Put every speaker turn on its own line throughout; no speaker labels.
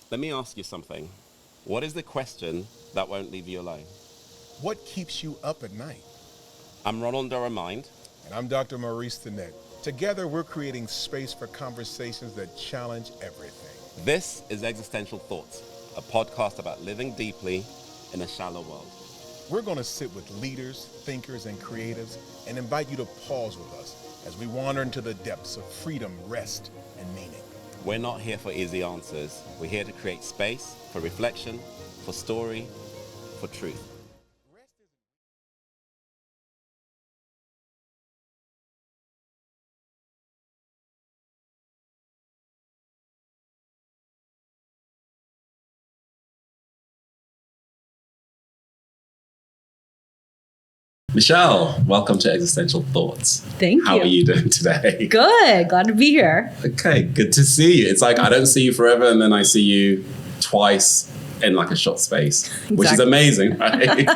Let me ask you something. What is the question that won't leave you alone?
What keeps you up at night?
I'm Ronald Ndoro.
And I'm Dr. Maurice Stinnett. Together, we're creating space for conversations that challenge everything.
This is Existential Thoughts, a podcast about living deeply in a shallow world.
We're going to sit with leaders, thinkers, and creatives and invite you to pause with us as we wander into the depths of freedom, rest, and meaning.
We're not here for easy answers. We're here to create space for reflection, for story, for truth. Michelle, welcome to Existential Thoughts.
Thank you.
How are you doing today?
Good. Glad to be here.
Okay, good to see you. It's like I don't see you forever and then I see you twice in like a short space, which is amazing, right?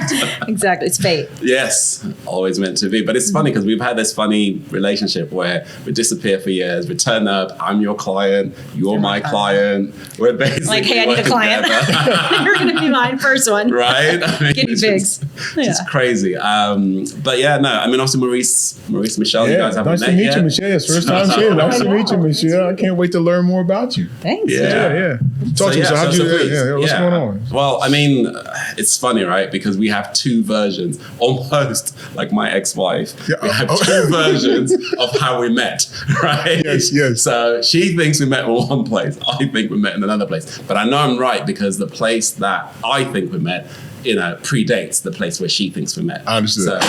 Exactly. It's fate.
Yes, always meant to be. But it's funny because we've had this funny relationship where we disappear for years, we turn up, I'm your client, you're my client. We're basically
like, hey, I need a client. You're going to be my first one.
Right? I mean,
Guinea pigs.
It's crazy. But yeah, no, I mean, obviously Maurice, Michelle, you guys haven't
nice
met
to meet
yet.
you, Michelle. It's first time here. Nice to meet you, Michelle. I can't wait to learn more about you.
Thanks.
Yeah. Talk to me. So how'd you, what's going on?
Well, I mean, it's funny, right? Because we have two versions, almost like my ex-wife.
Yeah.
We have two versions of how we met, right?
Yes.
So she thinks we met in one place. I think we met in another place. But I know I'm right because the place that I think we met, predates the place where she thinks we met.
I understood.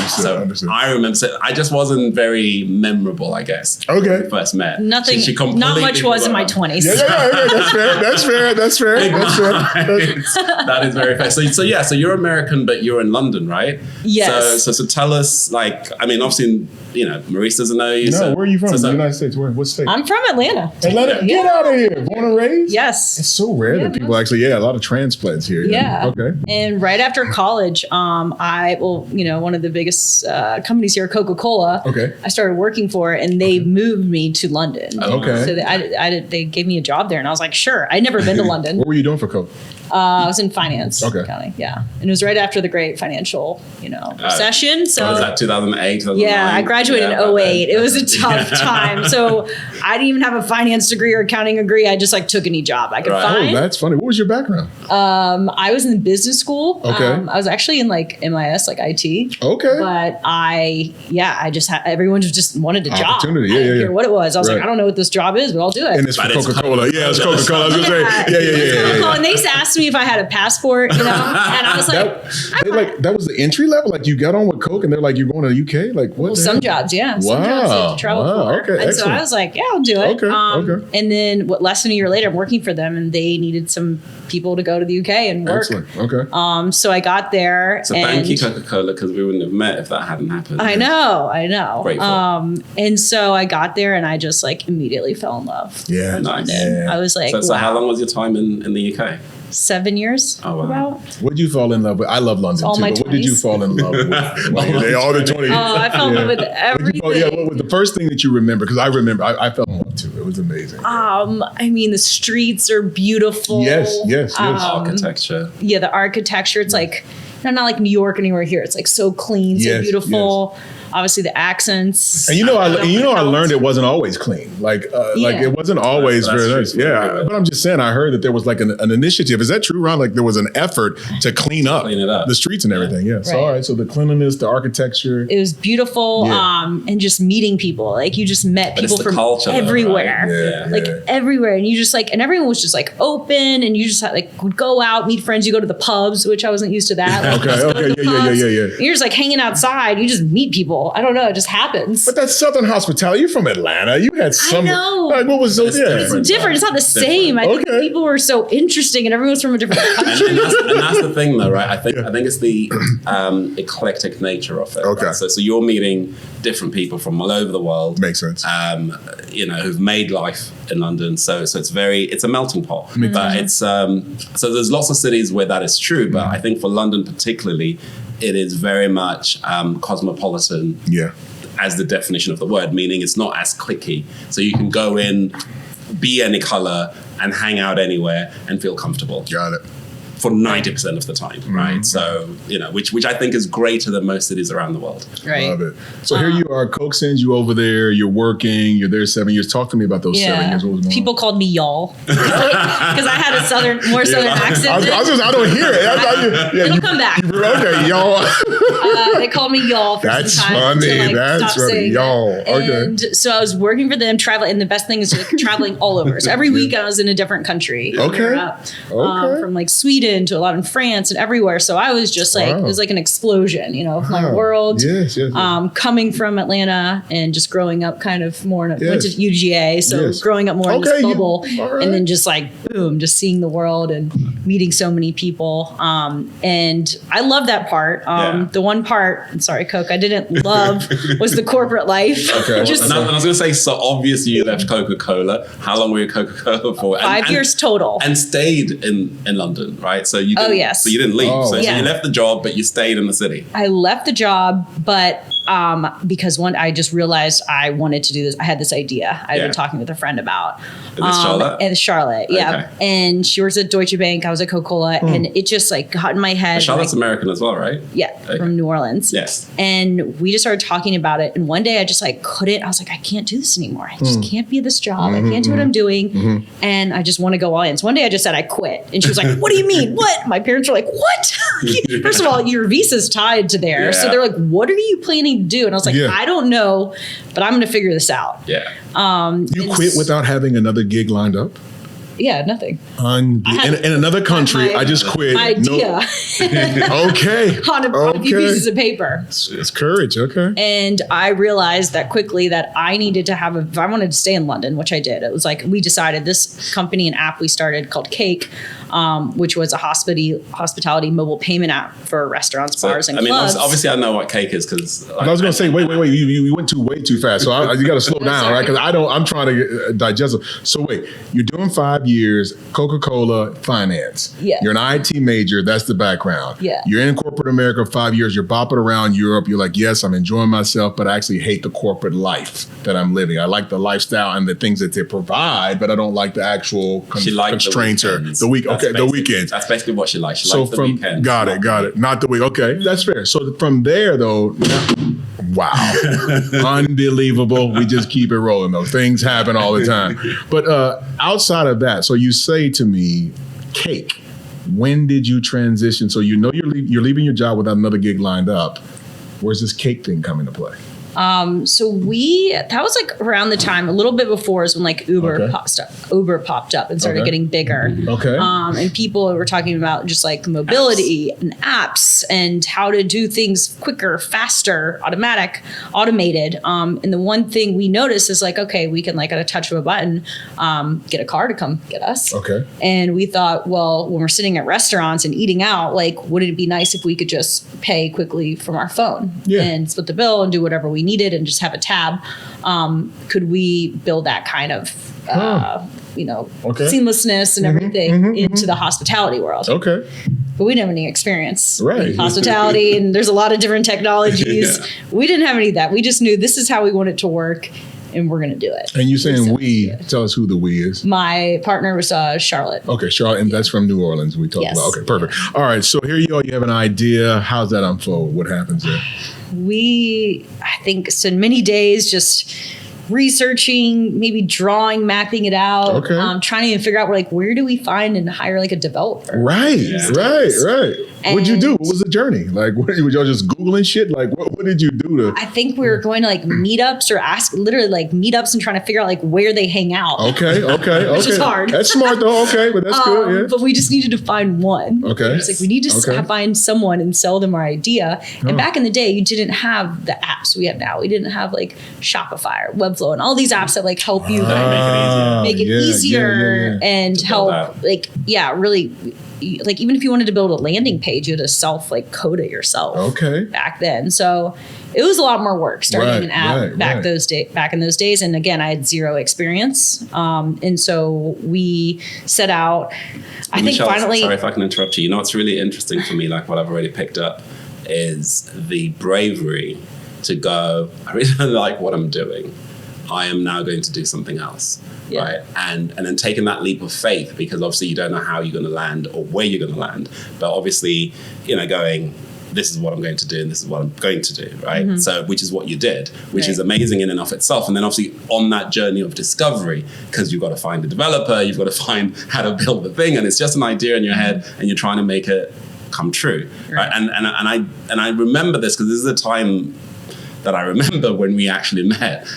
I remember, I just wasn't very memorable, I guess.
Okay.
When we first met.
Nothing,
She
not much was in my 20s.
Yeah. That's fair.
That is very fair. So you're American, but you're in London, right?
Yes.
So tell us, obviously, Maurice doesn't know you.
No, where are you from? The United States. What state?
I'm from Atlanta.
Atlanta? Get out of here. Born and raised?
Yes.
It's so rare that people actually, a lot of transplants here.
Yeah.
Okay.
And right after college, one of the biggest companies here, Coca-Cola,
okay,
I started working for, and they moved me to London.
Okay.
So they gave me a job there, and I was like, sure. I'd never been to London.
What were you doing for Coke?
I was in finance.
Okay.
Accounting, yeah. And it was right after the great financial, recession. So
was that 2008, 2009?
Yeah, I graduated in 2008. It was a tough time. So I didn't even have a finance degree or accounting degree. I just took any job I could find.
Oh, that's funny. What was your background?
I was in business school.
Okay.
I was actually in MIS, IT.
Okay.
But I just had, everyone just wanted a job.
Opportunity.
I didn't care what it was. I was like, I don't know what this job is, but I'll do it.
And it's for Coca-Cola. Yeah, it's Coca-Cola. I was going to say,
yeah. And they used to ask me if I had a passport, and I was like,
that was the entry level? You got on with Coke and they're like, you're going to the UK? What?
Well, some jobs, yeah. Some jobs you have to travel for.
Okay,
and
excellent.
so I was like, yeah, I'll do it.
Okay.
And then less than a year later, I'm working for them, and they needed some people to go to the UK and work.
Excellent. Okay.
So I got there.
So thank you, Coca-Cola, because we wouldn't have met if that hadn't happened.
I know.
Grateful.
And so I got there, and I just immediately fell in love.
Yeah.
Nice.
Yeah. I was like,
so how long was your time in the UK?
7 years.
Oh, wow.
About.
What did you fall in love with? I love London
all
too,
my
but what did you
20s.
fall in love with? All the 20s.
Oh, I fell in love with everything.
What was the first thing that you remember? Because I remember, I fell in love too. It was amazing.
The streets are beautiful.
Yes.
Architecture.
Yeah, the architecture. It's not like New York anywhere here. It's so clean, so beautiful. Yes. Obviously, the accents.
And I learned it wasn't always clean. It wasn't always very nice. Yeah, but I'm just saying, I heard that there was an initiative. Is that true, Ron? There was an effort to clean up the streets and everything. Yeah. So, all right. So the cleanliness, the architecture.
It was beautiful. And just meeting people. You just met people from everywhere.
Right?
Everywhere. And you just and everyone was just open, and you just would go out, meet friends. You go to the pubs, which I wasn't used to that.
Okay. Yeah.
You're just hanging outside. You just meet people. I don't know. It just happens.
But that's Southern hospitality. You're from Atlanta. You had some.
I know.
What was so
It's different. It's not the same. I think people were so interesting, and everyone's from a different country.
and that's the thing, though, right? I think it's the eclectic nature of it.
Okay.
Right? So you're meeting different people from all over the world.
Makes sense.
Who've made life in London. So it's a melting pot.
Mm-hmm.
But it's so there's lots of cities where that is true. But I think for London particularly, it is very much cosmopolitan.
Yeah.
As the definition of the word, meaning it's not as cliquey. So you can go in, be any color, and hang out anywhere and feel comfortable.
Got it.
For 90% of the time, right? So, which I think is greater than most cities around the world.
Right.
Love it. So here you are, Coke sends you over there, you're working, you're there 7 years. Talk to me about those 7 years. What was going
People called me y'all because I had a more southern accent.
I don't hear it.
It'll come back.
Okay, y'all.
They called me y'all for
That's
some time.
funny. That's funny. Y'all. Okay.
And so I was working for them, traveling, and the best thing is like traveling all over. So every week I was in a different country.
Okay.
From like Sweden to a lot in France and everywhere. So I was just like, it was like an explosion, of my world.
Yes.
Coming from Atlanta and just growing up kind of more, went to UGA. So growing up more in this bubble and then just like, boom, just seeing the world and meeting so many people. And I love that part. The one part, I'm sorry, Coke, I didn't love was the corporate life.
Okay. And I was going to say, so obviously you left Coca-Cola. How long were you at Coca-Cola for?
5 years total.
And stayed in London, right? So you didn't,
yes.
So you didn't leave. So you left the job, but you stayed in the city.
I left the job, but because I just realized I wanted to do this. I had this idea I'd been talking with a friend about.
Is this Charlotte?
And Charlotte, yeah. Okay. And she works at Deutsche Bank. I was at Coca-Cola, and it just like got in my head.
But Charlotte's American as well, right?
Yeah, from New Orleans.
Yes.
And we just started talking about it. And one day I just like couldn't. I was like, I can't do this anymore. I just can't be at this job. I can't do what I'm doing. And I just want to go all in. So one day I just said I quit. And she was like, what do you mean? What? My parents were like, what? First of all, your visa's tied to there. Yeah. So they're like, what are you planning to do? And I was like, I don't know, but I'm going to figure this out.
Yeah.
You quit without having another gig lined up?
Yeah, nothing.
In another country, I just quit.
Idea.
Okay.
on a few pieces of paper.
It's courage. Okay.
And I realized that quickly that I needed to have if I wanted to stay in London, which I did. It was like we decided this company and app we started called Cake, which was a hospitality mobile payment app for restaurants, bars, and clubs.
Obviously I know what Cake is because
I was going to say, wait, you went way too fast. So you got to slow down, right? Because I'm trying to digest it. So wait, you're doing 5 years, Coca-Cola finance.
Yeah.
You're an IT major. That's the background.
Yeah.
You're in corporate America 5 years. You're bopping around Europe. You're like, yes, I'm enjoying myself, but I actually hate the corporate life that I'm living. I like the lifestyle and the things that they provide, but I don't like the actual constraints or the week. Okay, the weekends.
That's basically what she likes. She likes the weekends.
Got it. Not the week. Okay, that's fair. So from there, though, wow, unbelievable. We just keep it rolling, though. Things happen all the time. But outside of that, so you say to me, Cake, when did you transition? So you're leaving your job without another gig lined up. Where's this Cake thing come into play?
So that was like around the time, a little bit before is when like Uber popped up and started getting bigger.
Okay.
And people were talking about just like mobility and apps and how to do things quicker, faster, automated. And the one thing we noticed is like, okay, we can like at a touch of a button, get a car to come get us.
Okay.
And we thought, well, when we're sitting at restaurants and eating out, like, wouldn't it be nice if we could just pay quickly from our phone and split the bill and do whatever we needed and just have a tab? Could we build that kind of seamlessness and everything into the hospitality world?
Okay.
But we didn't have any experience
in
hospitality, and there's a lot of different technologies. We didn't have any of that. We just knew this is how we want it to work, and we're going to do it.
And you saying we? Tell us who the we is.
My partner was Charlotte.
Okay, Charlotte, and that's from New Orleans. We talked about. Okay, perfect. All right, so here you are. You have an idea. How's that unfold? What happens there?
I think, spent many days just researching, maybe drawing, mapping it out.
Okay.
Trying to even figure out where do we find and hire like a developer?
Right. What'd you do? What was the journey? Like, were y'all just Googling shit? Like, what did you do to?
I think we were going to like meetups or meetups and trying to figure out like where they hang out.
Okay.
Which is hard.
That's smart though. Okay, but that's good. Yeah.
But we just needed to find one.
Okay.
It's like we need to find someone and sell them our idea. And back in the day, you didn't have the apps we have now. We didn't have like Shopify or Webflow and all these apps that like help you make it easier and help really. Like even if you wanted to build a landing page, you had to code it yourself.
Okay.
Back then, so it was a lot more work starting an app back in those days. And again, I had zero experience, and so we set out. I think finally.
Sorry if I can interrupt you. You know what's really interesting for me, like what I've already picked up, is the bravery to go. I really don't like what I'm doing. I am now going to do something else.
Yeah.
Right. And then taking that leap of faith, because obviously you don't know how you're going to land or where you're going to land. But obviously, going, this is what I'm going to do and this is what I'm going to do, right? Mm-hmm. So, which is what you did, which is amazing in and of itself. And then obviously on that journey of discovery, because you've got to find the developer, you've got to find how to build the thing, and it's just an idea in your head and you're trying to make it come true, right? And I remember this because this is a time that I remember when we actually met,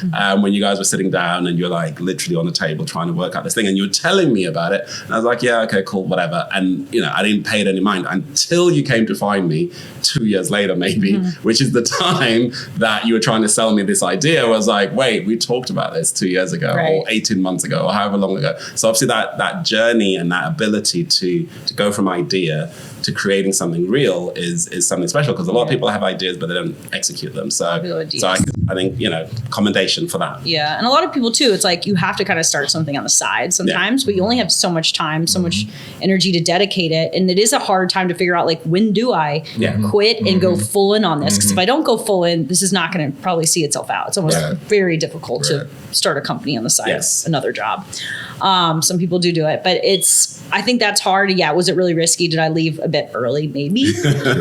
when you guys were sitting down and you're like literally on the table trying to work out this thing, and you were telling me about it, and I was like, yeah, okay, cool, whatever. And I didn't pay it any mind until you came to find me 2 years later, maybe, which is the time that you were trying to sell me this idea. I was like, wait, we talked about this 2 years ago, or 18 months ago, or however long ago. So obviously that journey and that ability to go from idea to creating something real is something special, because a lot of people have ideas but they don't execute them. So I think commendation for that.
Yeah, and a lot of people too, it's like you have to kind of start something on the side sometimes, but you only have so much time, so much energy to dedicate it, and it is a hard time to figure out, like, when do I quit and go full in on this? Because if I don't go full in, this is not going to probably see itself out. It's almost very difficult to start a company on the side of another job. Some people do it, but I think that's hard. Yeah, was it really risky? Did I leave a bit early? Maybe.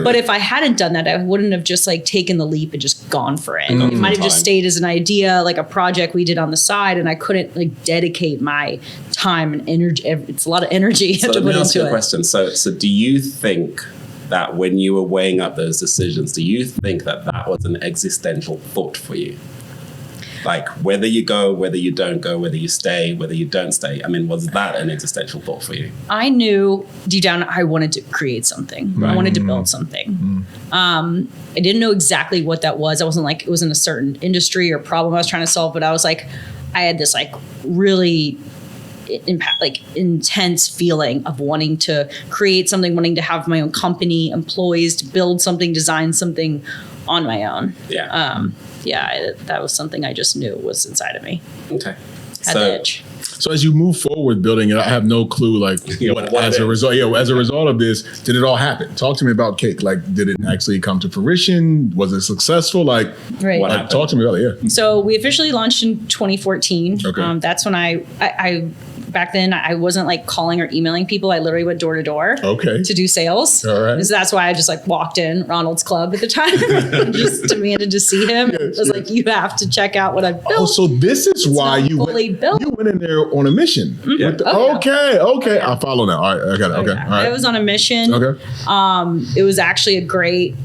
But if I hadn't done that, I wouldn't have just like taken the leap and just gone for it. It might have just stayed as an idea, like a project we did on the side, and I couldn't like dedicate my time and energy. It's a lot of energy to put into it.
Let me ask you a question. So do you think that when you were weighing up those decisions, do you think that was an existential thought for you? Like, whether you go, whether you don't go, whether you stay, whether you don't stay. I mean, was that an existential thought for you?
I knew deep down I wanted to create something. Right. I wanted to build something. I didn't know exactly what that was. I wasn't like, it was in a certain industry or problem I was trying to solve, but I was like, I had this like really intense feeling of wanting to create something, wanting to have my own company, employees, to build something, design something on my own. That was something I just knew was inside of me.
Okay.
Had the itch.
So as you move forward building it, I have no clue, like, as a result of this, did it all happen? Talk to me about Cake. Like, did it actually come to fruition? Was it successful? Like, talk to me about it. Yeah.
So we officially launched in 2014.
Okay.
That's when I back then I wasn't like calling or emailing people. I literally went door to door to do sales.
All right.
So that's why I just like walked in Ronald's club at the time and just demanded to see him. It was like, you have to check out what I've built.
Oh, so this is why you went in there on a mission. Okay. I'll follow now. All right. I got it. Okay. All right.
I was on a mission.
Okay.
It was actually a great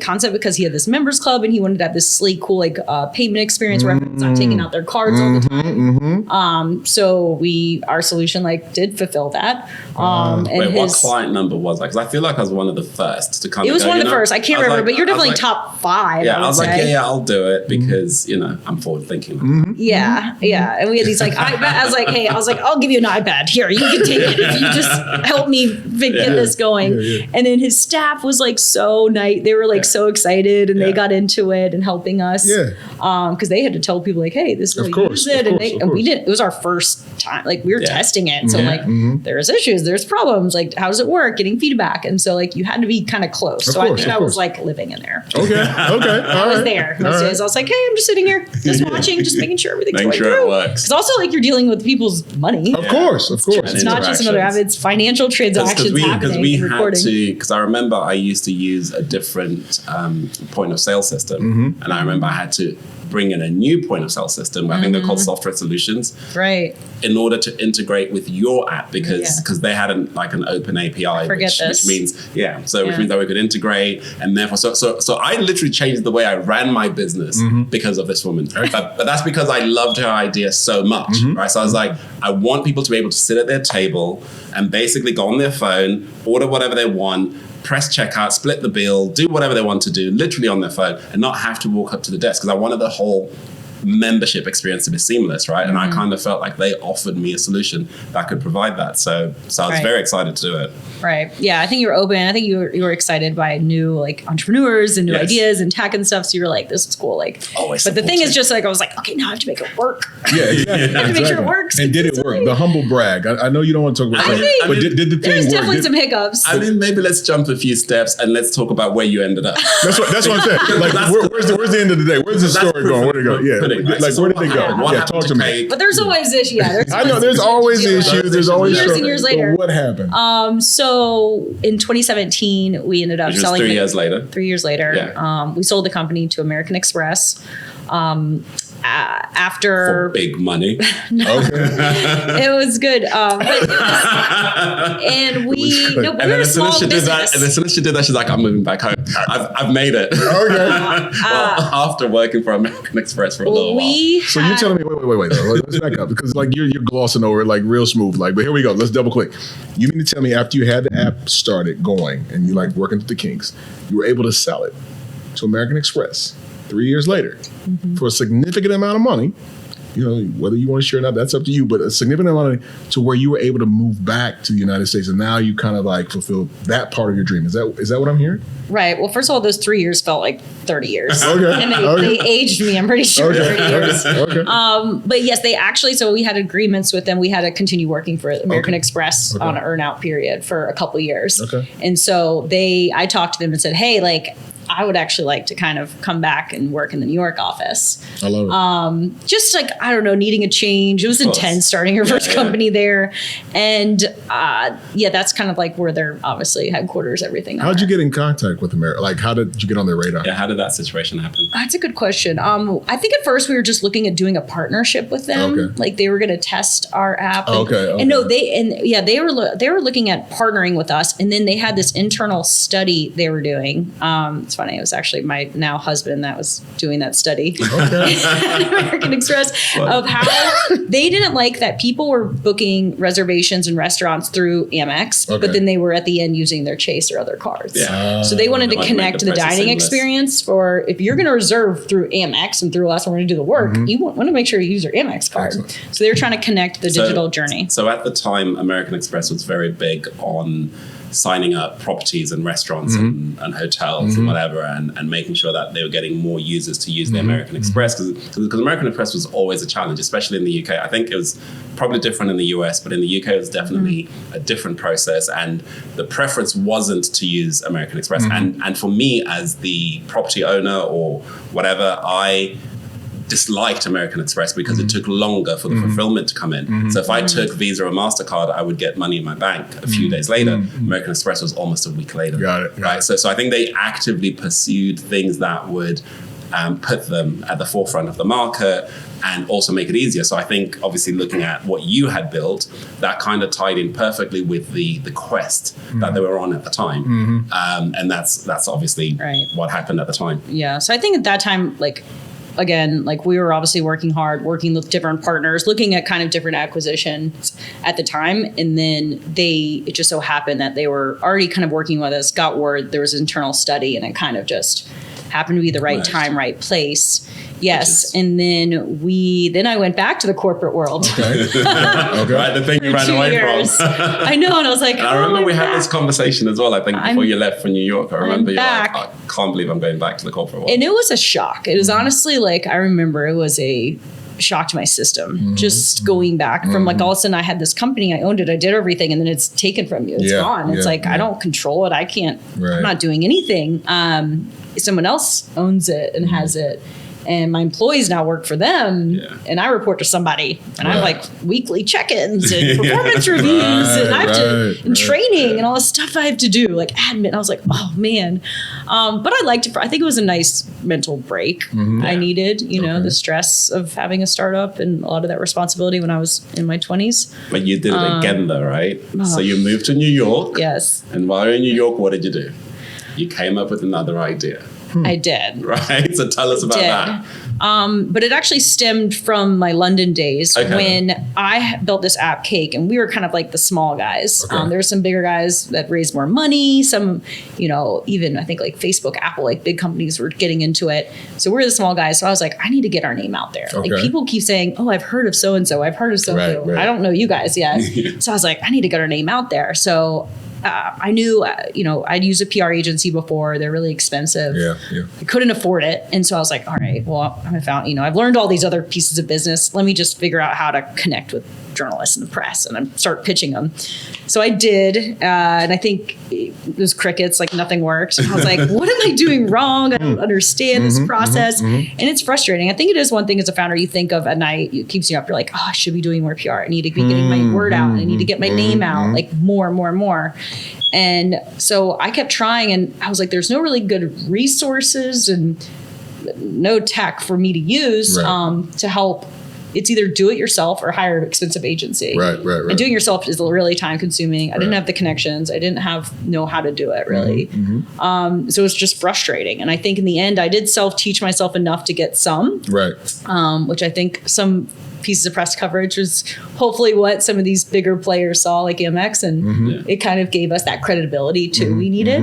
concept because he had this members club and he wanted to have this sleek, cool payment experience where everyone's not taking out their cards all the time. So our solution did fulfill that.
What client number was that? Because I feel like I was one of the first to come.
It was one of the first. I can't remember, but you're definitely top 5.
Yeah, I was like, I'll do it because I'm forward thinking.
Yeah. And we had these I was like, I'll give you an iPad. Here, you can take it if you just help me get this going. And then his staff was so nice. They were so excited and they got into it and helping us. Because they had to tell people hey, this is how you use it. And we didn't. It was our first time. We were testing it. So there's issues, there's problems. How does it work? Getting feedback. And so you had to be kind of close. So I think I was living in there.
Okay.
I was there most days. I was like, hey, I'm just sitting here, just watching, just making sure everything's going through.
It works.
It's also you're dealing with people's money.
Of course.
It's not just another app. It's financial transactions happening.
Because I remember I used to use a different point of sale system, and I remember I had to bring in a new point of sale system. I think they're called software solutions,
right? In
order to integrate with your app because they had an open API, which means which means that we could integrate, and therefore so I literally changed the way I ran my business because of this woman. But that's because I loved her idea so much, right? So I was like, I want people to be able to sit at their table and basically go on their phone, order whatever they want, press checkout, split the bill, do whatever they want to do, literally on their phone, and not have to walk up to the desk, because I wanted the whole membership experience to be seamless, right? And I kind of felt like they offered me a solution that could provide that. So I was very excited to do it.
Right. Yeah. I think you were open. I think you were excited by new entrepreneurs and new ideas and tech and stuff. So you were like, this is cool.
Always.
But the thing is just I was like, okay, now I have to make it work.
Yeah, exactly.
I have to make sure it works.
And did it work? The humble brag. I know you don't want to talk about it, but did the thing work?
There's definitely some hiccups.
I mean, maybe let's jump a few steps and let's talk about where you ended up.
That's what I'm saying. Where's the end of the day? Where's the story going? Where'd it go? Yeah.
building, right?
Like,
So
where did they go?
What
Yeah,
happened
talk to me.
But there's always issues. Yeah,
I know there's always issues. There's always
years and years later.
But what happened?
So in 2017, we ended up
Which was
selling
3 years later.
3 years later,
Yeah.
we sold the company to American Express. After
For big money.
it was good, and we no, but
And
we were
then
a
as soon
small
as she did that,
business.
and as soon as she did that, she's like, I'm moving back home. I've made it.
Okay.
Well, after working for American Express for a little while.
So you're telling me, wait, let's back up, because like you're glossing over it like real smooth. Like, but here we go. Let's double click. You mean to tell me after you had the app started going and you like working with the kinks, you were able to sell it to American Express 3 years later for a significant amount of money? You know, whether you want to share or not, that's up to you, but a significant amount of money to where you were able to move back to the United States, and now you kind of like fulfill that part of your dream. Is that what I'm hearing?
Right. Well, first of all, those 3 years felt like 30 years.
Okay.
And they aged me, I'm pretty sure, 30 years.
Okay.
But yes, they actually, so we had agreements with them. We had to continue working for American Express on an earn-out period for a couple of years.
Okay.
And so I talked to them and said, hey, like, I would actually like to kind of come back and work in the New York office.
I love it.
Just like, I don't know, needing a change. It was intense starting your first company there. And that's kind of like where their obviously headquarters, everything.
How'd you get in contact with America? Like, how did you get on their radar?
Yeah, how did that situation happen?
That's a good question. I think at first we were just looking at doing a partnership with them.
Okay.
Like they were going to test our app. And,
Okay.
And no, they were looking at partnering with us. And then they had this internal study they were doing. It's funny. It was actually my now husband that was doing that study at American Express of how they didn't like that people were booking reservations and restaurants through Amex, but then they were at the end using their Chase or other cards.
Yeah.
So they wanted to
Like
connect
the
the
process
dining
seamless.
experience for if you're going to reserve through Amex and through us and we're going to do the work, you want to make sure you use your Amex card.
Excellent.
So they were trying to connect the digital journey.
So at the time, American Express was very big on signing up properties and restaurants and hotels and whatever, and making sure that they were getting more users to use the American Express, because American Express was always a challenge, especially in the UK. I think it was probably different in the US, but in the UK it was definitely a different process, and the preference wasn't to use American Express. And for me as the property owner or whatever, I disliked American Express because it took longer for the fulfillment to come in. So if I took Visa or MasterCard, I would get money in my bank a few days later. American Express was almost a week later.
Got it.
Right. So I think they actively pursued things that would put them at the forefront of the market and also make it easier. So I think obviously looking at what you had built, that kind of tied in perfectly with the quest that they were on at the time. And that's obviously what happened at the time.
Yeah. So I think at that time, again, we were obviously working hard, working with different partners, looking at kind of different acquisitions at the time. And then it just so happened that they were already kind of working with us, got word there was an internal study, and it kind of just happened to be the right time, right place. Yes. And then I went back to the corporate world.
Okay.
Right, the thing you ran away from.
I know. And I was like,
and I remember we had this conversation as well, I think, before you left for New York. I remember you
back.
like, I can't believe I'm going back to the corporate world.
And it was a shock. It was honestly I remember it was a shock to my system. Just going back from all of a sudden I had this company, I owned it, I did everything, and then it's taken from you. It's gone. It's I don't control it. I can't, I'm not doing anything. Someone else owns it and has it. And my employees now work for them, and I report to somebody, and I have weekly check-ins and performance reviews, and I have to training and all this stuff I have to do, admin. I was like, oh man, but I liked it. I think it was a nice mental break I needed. The stress of having a startup and a lot of that responsibility when I was in my 20s.
But you did it again, though, right? So you moved to New York.
Yes.
And while you're in New York, what did you do? You came up with another idea.
I did.
Right. So tell us about that.
But it actually stemmed from my London days when I built this app, Cake, and we were kind of like the small guys. There were some bigger guys that raised more money. Some, even I think Facebook, Apple, big companies were getting into it. So we're the small guys. So I was like, I need to get our name out there. People keep saying, oh, I've heard of so-and-so. I've heard of so-and-so. I don't know you guys yet. So I was like, I need to get our name out there. So I knew, I'd used a PR agency before. They're really expensive. I couldn't afford it. And so I was like, all right, well, I found, I've learned all these other pieces of business. Let me just figure out how to connect with journalists in the press and I start pitching them. So I did, and I think it was crickets, like nothing worked. And I was like, what am I doing wrong? I don't understand this process. And it's frustrating. I think it is one thing as a founder you think of at night, it keeps you up. You're like, oh, I should be doing more PR. I need to be getting my word out. I need to get my name out, like more and more and more. And so I kept trying, and I was like, there's no really good resources and no tech for me to use to help. It's either do it yourself or hire an expensive agency. Right. And doing yourself is really time consuming. I didn't have the connections. I didn't know how to do it really. So it was just frustrating. And I think in the end, I did self-teach myself enough to get some, which I think some pieces of press coverage was hopefully what some of these bigger players saw, like Amex, and it kind of gave us that credibility too we needed.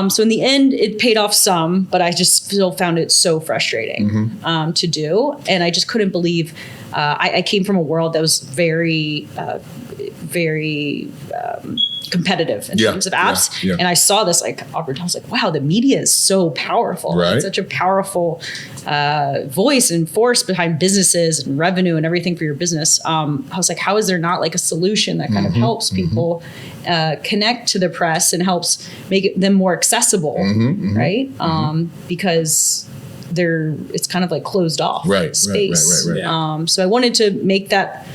So in the end, it paid off some, but I just still found it so frustrating to do. And I just couldn't believe, I came from a world that was very competitive in terms of apps. And I saw this like opportunity. I was like, wow, the media is so powerful. It's such a powerful voice and force behind businesses and revenue and everything for your business. I was like, how is there not like a solution that kind of helps people connect to the press and helps make them more accessible, right? Because it's kind of like closed off space. So I wanted to make that.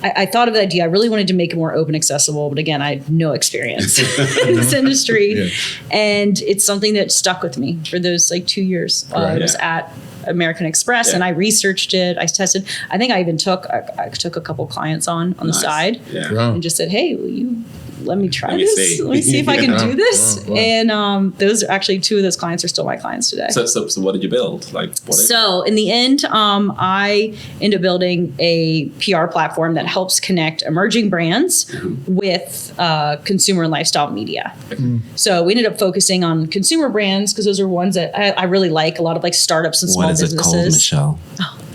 I thought of the idea. I really wanted to make it more open, accessible, but again, I had no experience in this industry, and it's something that stuck with me for those like 2 years. I was at American Express, and I researched it. I tested. I think I even took a couple clients on the side, and just said, "Hey, will you let me try this? Let me see if I can do this." And those are actually 2 of those clients are still my clients today. So
what did you build?
So in the end, I ended up building a PR platform that helps connect emerging brands with consumer and lifestyle media. So we ended up focusing on consumer brands because those are ones that I really like. A lot of like startups and small businesses.
What is it called, Michelle?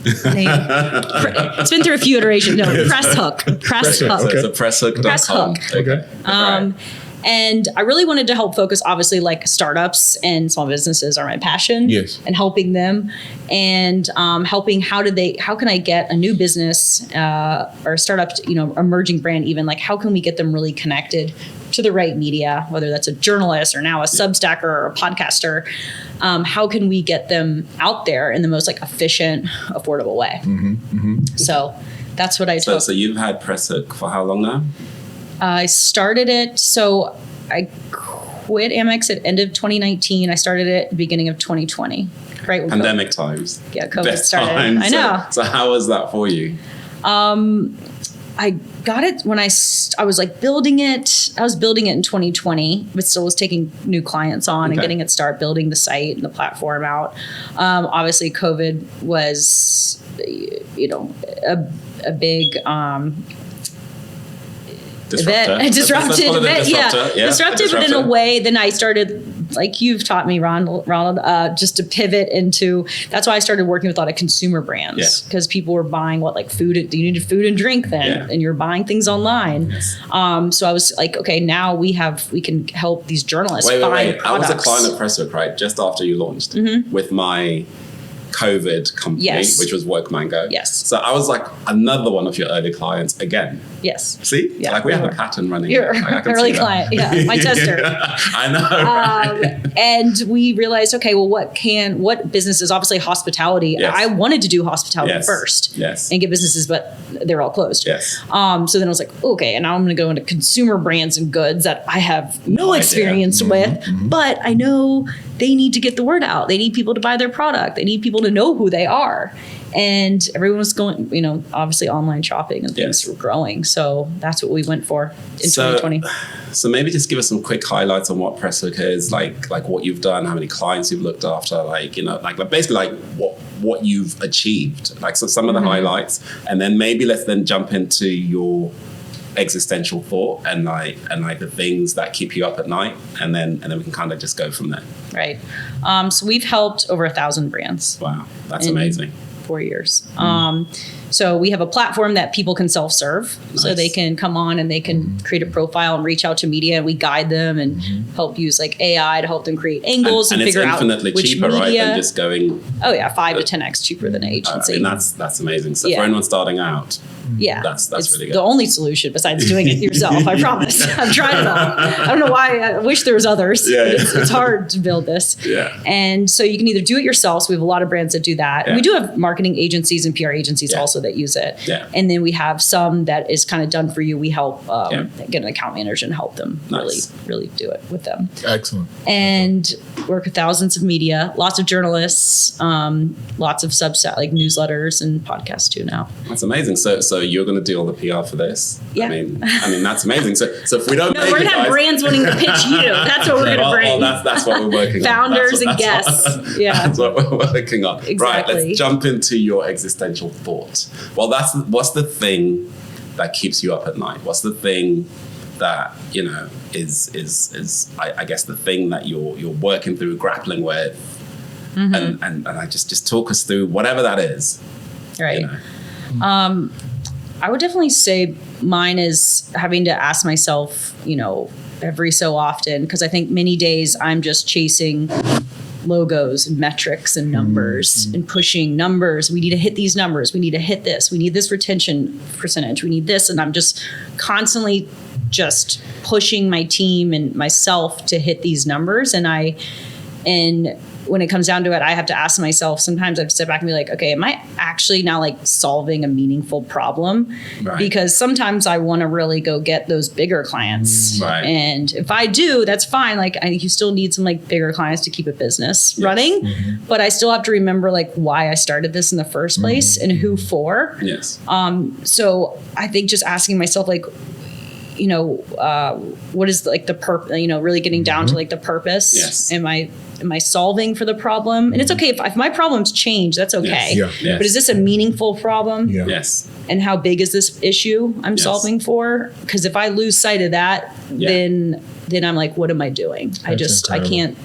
It's been through a few iterations. No, Press Hook. Press Hook.
Okay. So presshook.com.
Press Hook.
Okay.
And I really wanted to help focus, obviously, like startups and small businesses are my passion. And helping them and helping how can I get a new business or a startup, emerging brand even, like how can we get them really connected to the right media, whether that's a journalist or now a Substacker or a podcaster. How can we get them out there in the most like efficient, affordable way? So that's what I took.
So you've had Press Hook for how long now?
I started it. So I quit Amex at end of 2019. I started it at the beginning of 2020. Right.
Pandemic times.
Yeah. COVID started. I know.
So how was that for you?
I got it when I was like building it. I was building it in 2020, but still was taking new clients on and getting it started, building the site and the platform out. Obviously, COVID was, a big disrupted, but in a way, then I started, like you've taught me, Ronald, just to pivot into, that's why I started working with a lot of consumer brands, because people were buying food, you needed food and drink then, and you're buying things online. So I was like, okay, now we can help these journalists find products.
I was a client at Press Hook, right, just after you launched with my COVID company, which was Woke Mango. So I was like another one of your early clients again. See? We have a pattern running.
You're an early client. My tester.
I know.
And we realized, okay, well, what businesses, obviously hospitality. I wanted to do hospitality first and get businesses, but they're all closed. So then I was like, okay, and now I'm going to go into consumer brands and goods that I have no experience with, but I know they need to get the word out. They need people to buy their product. They need people to know who they are. And everyone was going, obviously online shopping and things were growing. So that's what we went for in 2020.
So maybe just give us some quick highlights on what Press Hook is, like what you've done, how many clients you've looked after, basically what you've achieved, so some of the highlights, and then maybe let's then jump into your existential thought and the things that keep you up at night, and then we can kind of just go from there.
Right. So we've helped over 1,000 brands.
Wow, that's amazing.
4 years. So we have a platform that people can self-serve. Nice. So they can come on and they can create a profile and reach out to media, and we guide them and help use like AI to help them create angles and figure out which media. And it's infinitely cheaper, right, than just going... 5 to 10x cheaper than an agency.
And that's amazing. So for anyone starting out, that's really good.
The only solution besides doing it yourself, I promise. I've tried it all. I don't know why. I wish there was others. It's hard to build this. And so you can either do it yourself. So we have a lot of brands that do that. And we do have marketing agencies and PR agencies also that use it. And then we have some that is kind of done for you. We help get an account manager and help them really do it with them.
Excellent.
And work with thousands of media, lots of journalists, lots of Substack, like newsletters and podcasts too now.
That's amazing. So you're going to do all the PR for this?
Yeah.
I mean, that's amazing. So if we don't,
we're going to have brands wanting to pitch you. That's what we're going to bring.
That's what we're working
Founders
on.
and guests.
That's what we're working on.
Exactly.
Right. Let's jump into your existential thought. Well, what's the thing that keeps you up at night? What's the thing that is I guess the thing that you're working through, grappling with, and I just talk us through whatever that is.
Right. I would definitely say mine is having to ask myself, every so often, because I think many days I'm just chasing logos and metrics and numbers and pushing numbers. We need to hit these numbers. We need to hit this. We need this retention percentage. We need this. And I'm just constantly just pushing my team and myself to hit these numbers. And when it comes down to it, I have to ask myself, sometimes I have to step back and be like, okay, am I actually now like solving a meaningful problem? Right. Because sometimes I want to really go get those bigger clients. Right. And if I do, that's fine. Like you still need some like bigger clients to keep a business running, but I still have to remember like why I started this in the first place and who for.
Yes.
So I think just asking myself like, what is like the purpose, really getting down to like the purpose.
Yes.
Am I solving for the problem? And it's okay if my problems change, that's okay. Yes. But is this a meaningful problem?
Yeah. Yes.
And how big is this issue I'm solving for? Because if I lose sight of that, then I'm like, what am I doing? That's incredible. I can't.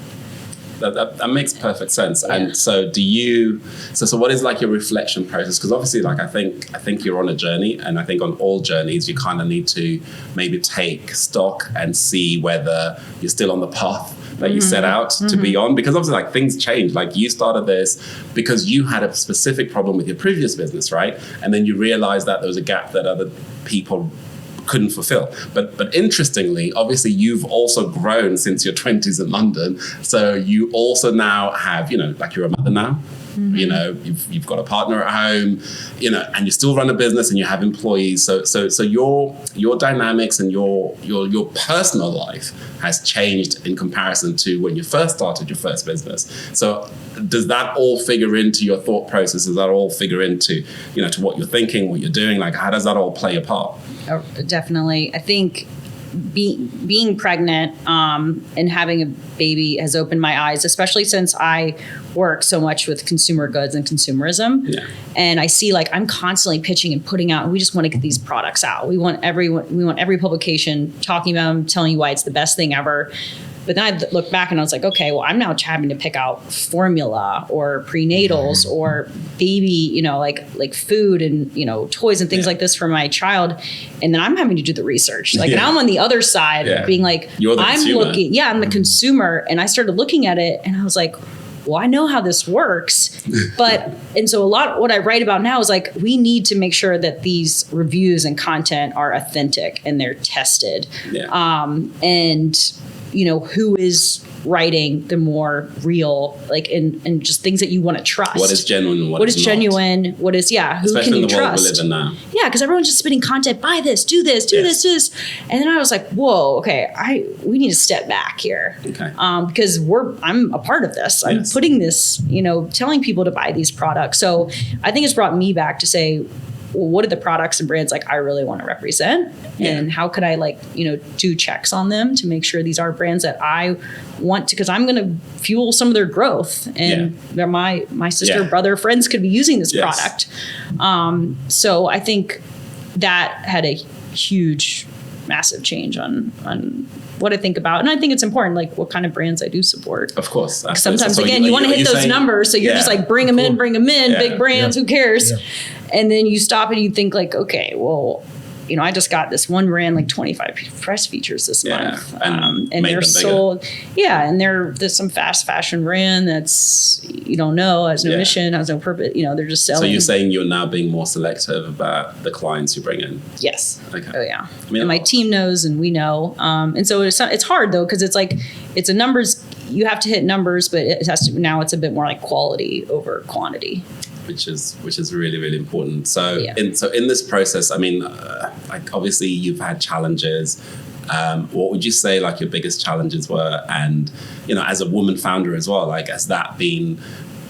That makes perfect sense. Yeah. And so so what is like your reflection process? Because obviously like I think you're on a journey, and I think on all journeys you kind of need to maybe take stock and see whether you're still on the path that you set out to be on, because obviously like things change. Like you started this because you had a specific problem with your previous business, right? And then you realized that there was a gap that other people couldn't fulfill. But interestingly, obviously you've also grown since your 20s in London. So you also now have, like you're a mother now. You've got a partner at home, and you still run a business and you have employees. So your dynamics and your personal life has changed in comparison to when you first started your first business. So does that all figure into your thought process? Does that all figure into, to what you're thinking, what you're doing? Like, how does that all play a part?
Oh, definitely. I think being pregnant and having a baby has opened my eyes, especially since I work so much with consumer goods and consumerism. Yeah. And I see like I'm constantly pitching and putting out, and we just want to get these products out. We want every publication talking about them, telling you why it's the best thing ever. But then I look back and I was like, okay, well, I'm now having to pick out formula or prenatals or baby, like food and, toys and things like this for my child. And then I'm having to do the research. Like now I'm on the other side being like, I'm the consumer. And I started looking at it and I was like, well, I know how this works, and so a lot what I write about now is like, we need to make sure that these reviews and content are authentic and they're tested. Yeah. And who is writing the more real, like, and just things that you want to trust.
What is genuine and what is
genuine?
Not.
What is, who
especially
can you
in the
trust?
World we live in now.
Yeah, because everyone's just spitting content, buy this, do this, do this. And then I was like, whoa, okay, we need to step back here. Okay. Because I'm a part of this. I'm putting this, telling people to buy these products. So I think it's brought me back to say, well, what are the products and brands like I really want to represent, and how could I do checks on them to make sure these are brands that I want to, because I'm going to fuel some of their growth, and my sister, brother, friends could be using this product. So I think that had a huge, massive change on what I think about. And I think it's important, like what kind of brands I do support.
Of course.
Sometimes,
so
again, you want to hit those numbers. So you're just like, bring them in, big brands, who cares? Yeah. And then you stop and you think like, okay, well, I just got this one brand like 25 press features this month, and they're sold. Yeah, and there's some fast fashion brand that's you don't know, has no mission, has no purpose. They're just selling.
So you're saying you're now being more selective about the clients you bring in?
Yes.
Okay.
Oh yeah. And my team knows, and we know. And so it's hard though, because it's like it's a numbers. You have to hit numbers, but it has to. Now it's a bit more like quality over quantity.
Which is really, really important. So in this process, I mean, like obviously you've had challenges. What would you say like your biggest challenges were? And as a woman founder as well, like has that been?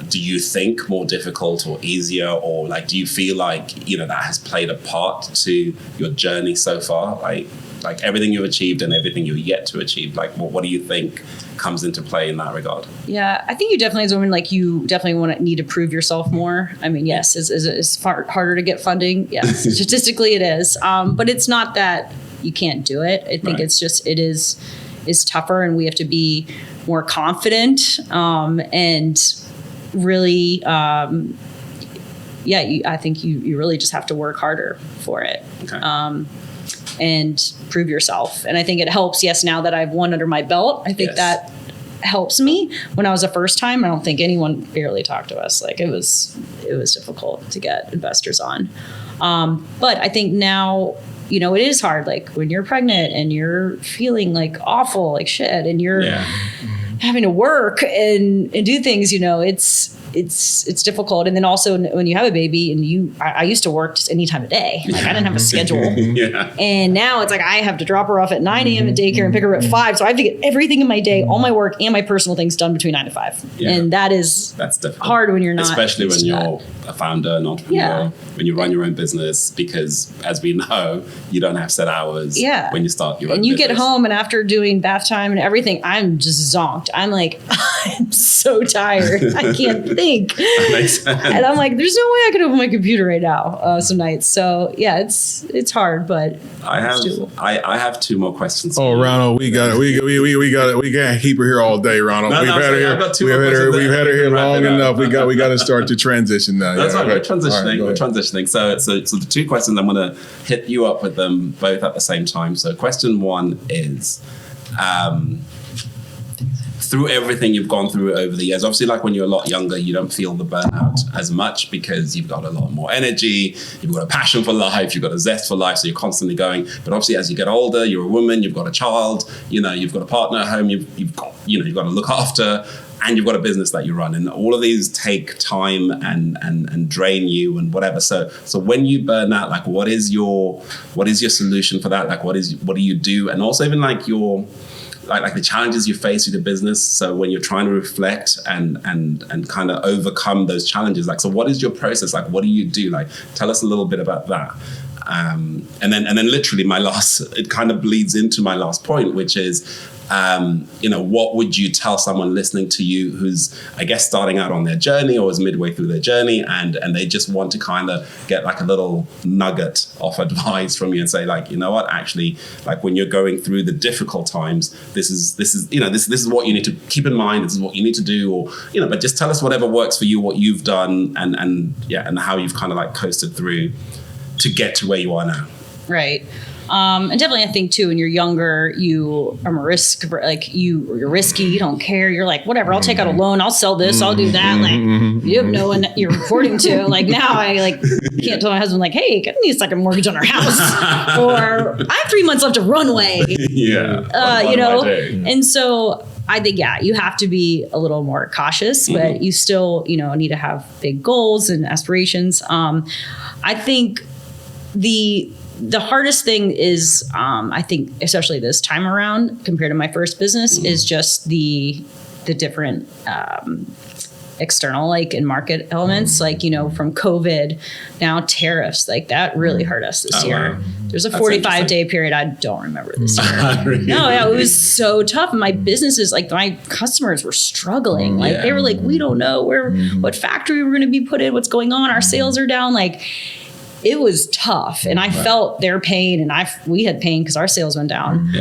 Do you think more difficult or easier, or like do you feel like that has played a part to your journey so far? Like everything you've achieved and everything you're yet to achieve. Like what do you think comes into play in that regard?
Yeah, I think you definitely, as a woman, like you definitely need to prove yourself more. I mean, yes, it's far harder to get funding. Yes, statistically it is. But it's not that you can't do it. I think it's just, it's tougher, and we have to be more confident and really, I think you really just have to work harder for it. Okay. And prove yourself. And I think it helps, now that I've one under my belt, I think that helps me. When I was the first time, I don't think anyone barely talked to us. Like it was difficult to get investors on. But I think now, it is hard. Like when you're pregnant and you're feeling like awful, like shit, and you're having to work and do things, it's difficult. And then also when you have a baby and I used to work just any time of day. Like I didn't have a schedule. And now it's like I have to drop her off at 9 a.m. at daycare and pick her up at 5. So I have to get everything in my day, all my work and my personal things done between 9 to 5. And that's difficult. Hard when you're not.
Especially when you're a founder, an entrepreneur, when you run your own business, because as we know, you don't have set hours when you start your own business. And you get
home, and after doing bath time and everything, I'm just zonked. I'm like, I'm so tired. I can't think. And I'm like, there's no way I could open my computer right now some nights. So it's hard, but
I have 2 more questions.
Oh, Ronald, we can't keep her here all day, Ronald. We've had her here long enough. We got to start to transition now.
That's right. We're transitioning. We're transitioning. So the 2 questions, I'm going to hit you up with them both at the same time. So question 1 is, through everything you've gone through over the years, obviously like when you're a lot younger, you don't feel the burnout as much because you've got a lot more energy, you've got a passion for life, you've got a zest for life, so you're constantly going. But obviously as you get older, you're a woman, you've got a child, you've got a partner at home, you've got to look after, and you've got a business that you run, and all of these take time and drain you and whatever. So when you burn out, like what is your solution for that? Like what do you do? And also even like your like the challenges you face with the business. So when you're trying to reflect and kind of overcome those challenges, like, so what is your process? Like, what do you do? Like, tell us a little bit about that. And then literally it kind of bleeds into my last point, which is, what would you tell someone listening to you who's, I guess, starting out on their journey or is midway through their journey and they just want to kind of get like a little nugget of advice from you and say, like, you know what, actually, like when you're going through the difficult times, this is what you need to keep in mind. This is what you need to do, or, but just tell us whatever works for you, what you've done and how you've kind of like coasted through to get to where you are now.
Right. And definitely, I think too, when you're younger, you are more you're risky. You don't care. You're like, whatever. I'll take out a loan. I'll sell this. I'll do that. Like, you have no one that you're reporting to. Like now, I can't tell my husband like, hey, I need a second mortgage on our house, or I have 3 months left of runway. And so I think you have to be a little more cautious, but you still need to have big goals and aspirations. I think the hardest thing is, I think, especially this time around compared to my first business, is just the different external and market elements, from COVID, now tariffs, that really hurt us this year. Wow. There's a 45-day period I don't remember this year. Really? No, it was so tough. My businesses, my customers were struggling. They were like, we don't know what factory we're going to be put in, what's going on. Our sales are down. it was tough, and I felt their pain, and we had pain because our sales went down.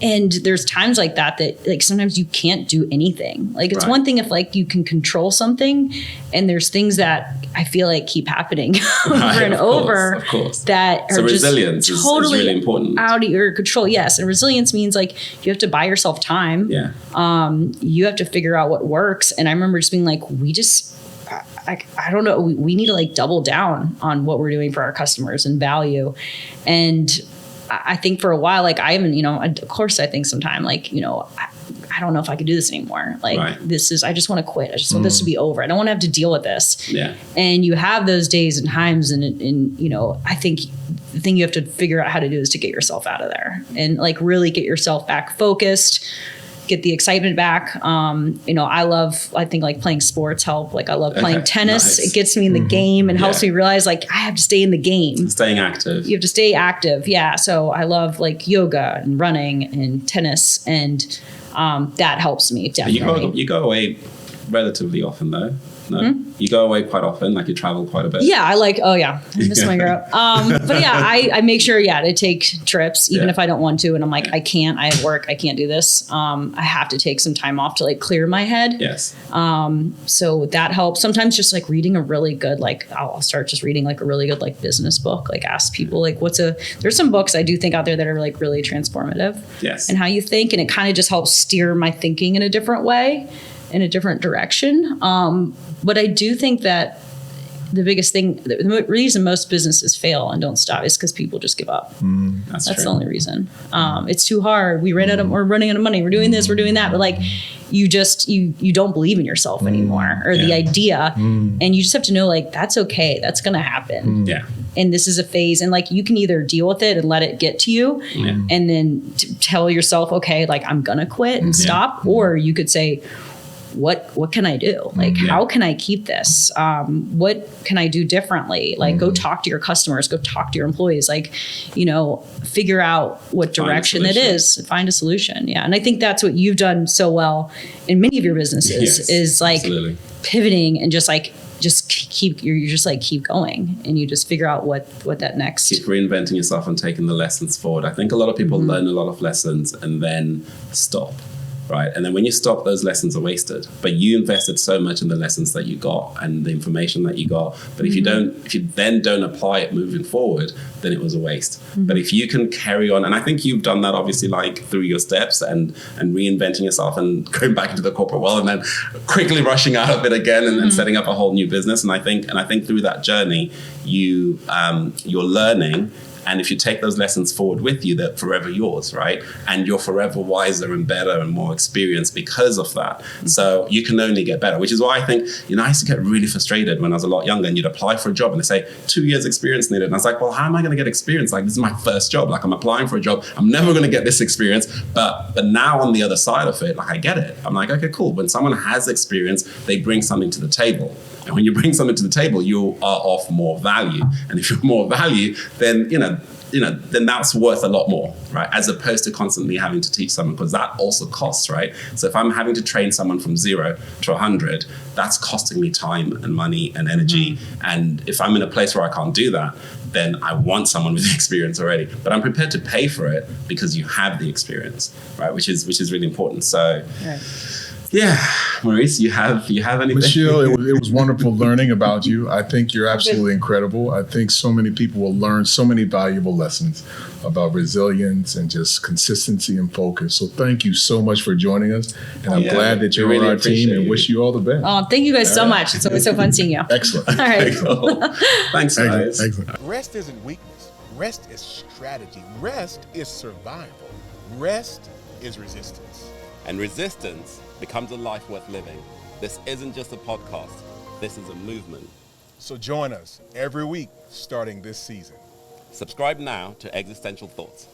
And there's times like that like sometimes you can't do anything. Like it's one thing if like you can control something, and there's things that I feel like keep happening over and over. Of course. That are
resilience
just totally
is really important.
Out of your control. Yes, and resilience means like you have to buy yourself time.
Yeah.
You have to figure out what works. And I remember just being like, I don't know. We need to like double down on what we're doing for our customers and value. And I think for a while, like I haven't, of course I think sometime like, I don't know if I could do this anymore. Like I just want to quit. I just want this to be over. I don't want to have to deal with this.
Yeah.
And you have those days and times and I think the thing you have to figure out how to do is to get yourself out of there and like really get yourself back focused, get the excitement back. I think like playing sports help. Like I love playing tennis. Nice. It gets me in the game and helps me realize like I have to stay in the game.
Staying active.
You have to stay active. Yeah. So I love like yoga and running and tennis, and that helps me definitely.
You go away relatively often though. No, you go away quite often, like you travel quite a bit.
Yeah, I miss my girl. But yeah, I make sure, to take trips, even if I don't want to. And I'm like, I can't, I have work, I can't do this. I have to take some time off to like clear my head.
Yes.
So that helps. Sometimes just like reading a really good, like I'll start just reading like a really good like business book, like ask people like there's some books I do think out there that are like really transformative.
Yes.
And how you think. And it kind of just helps steer my thinking in a different way, in a different direction. But I do think that the biggest thing, the reason most businesses fail and don't stop is because people just give up. That's the only reason. It's too hard. We're running out of money. We're doing this, we're doing that. But like, you don't believe in yourself anymore or the idea. And you just have to know like, that's okay. That's going to happen.
Yeah.
And this is a phase. And like, you can either deal with it and let it get to you and then tell yourself, okay, like I'm going to quit and stop. Or you could say, what can I do? Like, how can I keep this? What can I do differently? Like, go talk to your customers, go talk to your employees, like, figure out what direction it is, find a solution. Yeah. And I think that's what you've done so well in many of your businesses is like pivoting and just keep going, and you just figure out what that next.
Keep reinventing yourself and taking the lessons forward. I think a lot of people learn a lot of lessons and then stop. Right. And then when you stop, those lessons are wasted. But you invested so much in the lessons that you got and the information that you got. But if you then don't apply it moving forward, then it was a waste. But if you can carry on, and I think you've done that obviously like through your steps and reinventing yourself and going back into the corporate world and then quickly rushing out of it again and setting up a whole new business. And I think through that journey, you're learning. And if you take those lessons forward with you, they're forever yours, right? And you're forever wiser and better and more experienced because of that. So you can only get better, which is why I think, I used to get really frustrated when I was a lot younger and you'd apply for a job and they say 2 years experience needed. And I was like, well, how am I going to get experience? Like, this is my first job. Like, I'm applying for a job. I'm never going to get this experience. But now on the other side of it, like, I get it. I'm like, okay, cool. When someone has experience, they bring something to the table. And when you bring something to the table, you are of more value. And if you're more value, then, then that's worth a lot more, right? As opposed to constantly having to teach someone, because that also costs, right? So if I'm having to train someone from 0 to 100, that's costing me time and money and energy. And if I'm in a place where I can't do that, then I want someone with the experience already. But I'm prepared to pay for it because you have the experience, right? Which is really important. So. Right. Yeah, Maurice, you have anything?
Michelle, it was wonderful learning about you. I think you're absolutely incredible. I think so many people will learn so many valuable lessons about resilience and just consistency and focus. So thank you so much for joining us. And I'm glad that you're on our team and wish you all the best.
Oh, thank you guys so much. It's always so fun seeing you.
Excellent.
All right.
Thanks, guys.
Excellent.
Rest isn't weakness. Rest is strategy. Rest is survival. Rest is resistance.
And resistance becomes a life worth living. This isn't just a podcast. This is a movement.
So join us every week starting this season.
Subscribe now to Existential Thoughts.